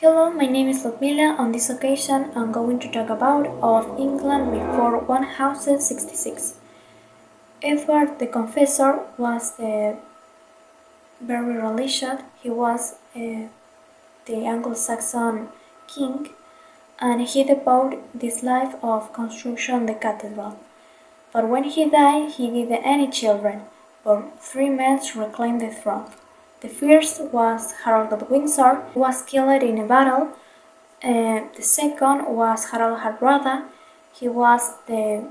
Hello, my name is Ludmila. On this occasion, I'm going to talk about of England before 1066. Edward the Confessor was very religious. He was the Anglo-Saxon king, and he devoted his life of construction the cathedral. But when he died, he didn't any children, but 3 men reclaimed the throne. The first was Harold of Windsor, who was killed in a battle. The second was Harald Hardrada. He was the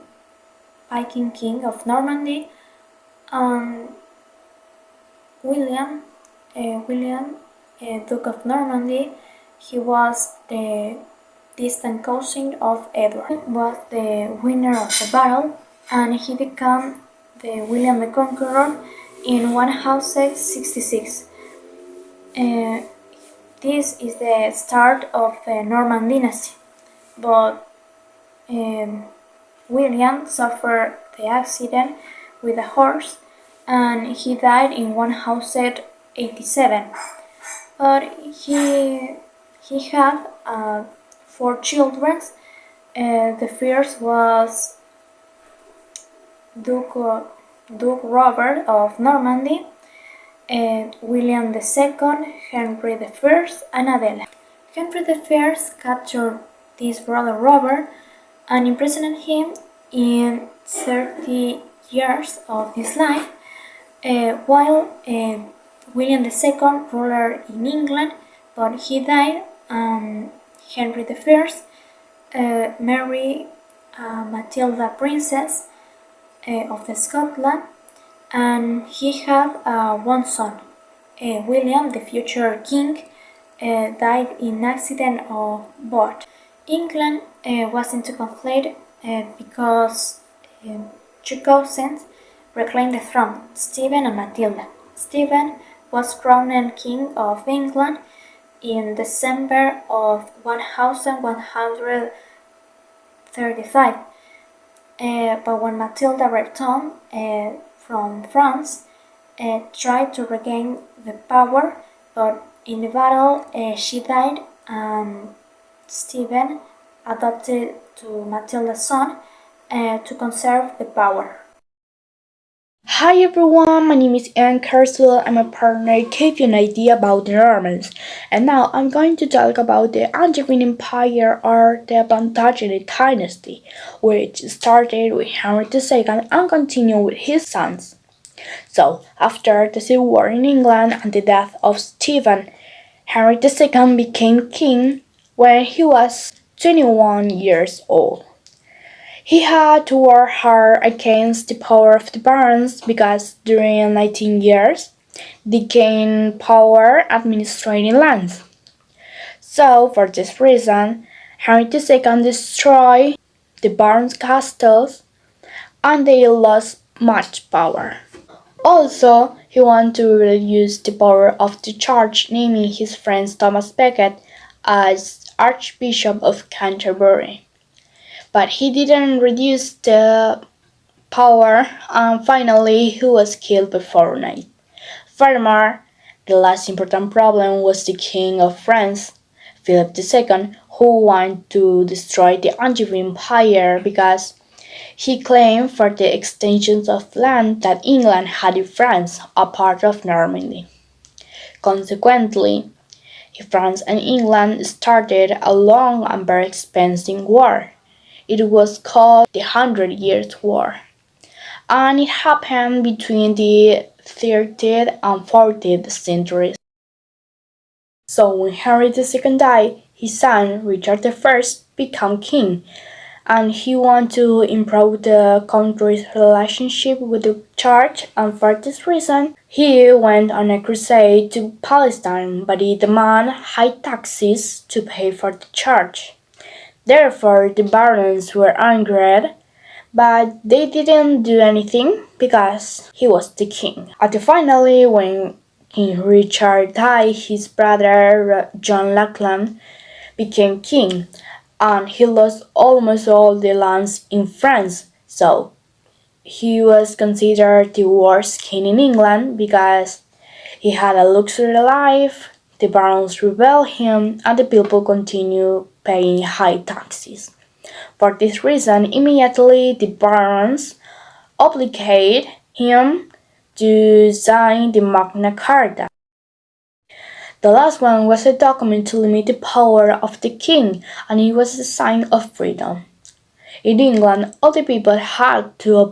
Viking king of Normandy. And William, Duke of Normandy, he was the distant cousin of Edward. He was the winner of the battle, and he became the William the Conqueror in 1066. This is the start of the Norman dynasty, but William suffered the accident with a horse and he died in 1087. But he had 4 children. The first was Duke Robert of Normandy, William II, Henry I, and Adela. Henry I captured this brother Robert and imprisoned him in 30 years of his life, while William II ruled in England, but he died. Henry I married Matilda, princess of Scotland, and he had 1 son. William, the future king, died in an accident of boat. England was into conflict because 2 cousins reclaimed the throne, Stephen and Matilda. Stephen was crowned king of England in December of 1135. But when Matilda returned from France, tried to regain the power, but in the battle she died, and Stephen adopted to Matilda's son to conserve the power. Hi everyone, my name is Anne Carswell. I'm a partner to give you an idea about the Normans. And now I'm going to talk about the Angevin Empire or the Plantagenet dynasty, which started with Henry II and continued with his sons. So, after the Civil War in England and the death of Stephen, Henry II became king when he was 21 years old. He had to work hard against the power of the barons because during 19 years they gained power administrating lands. So, for this reason, Henry II destroyed the barons' castles and they lost much power. Also, he wanted to reduce the power of the church, naming his friend Thomas Becket as Archbishop of Canterbury. But he didn't reduce the power, and finally he was killed before night. Furthermore, the last important problem was the King of France, Philip II, who wanted to destroy the Angevin Empire because he claimed for the extensions of land that England had in France, a part of Normandy. Consequently, France and England started a long and very expensive war. It was called the 100 Years' War, and it happened between the 13th and 14th centuries. So when Henry II died, his son Richard I became king, and he wanted to improve the country's relationship with the church, and for this reason he went on a crusade to Palestine, but he demanded high taxes to pay for the church. Therefore, the barons were angry, but they didn't do anything because he was the king. And finally, when King Richard died, his brother John Lackland became king, and he lost almost all the lands in France. So he was considered the worst king in England because he had a luxury life, the barons rebel him and the people continue paying high taxes. For this reason, immediately the barons obligate him to sign the Magna Carta. The last one was a document to limit the power of the king, and it was a sign of freedom. In England, all the people had to obey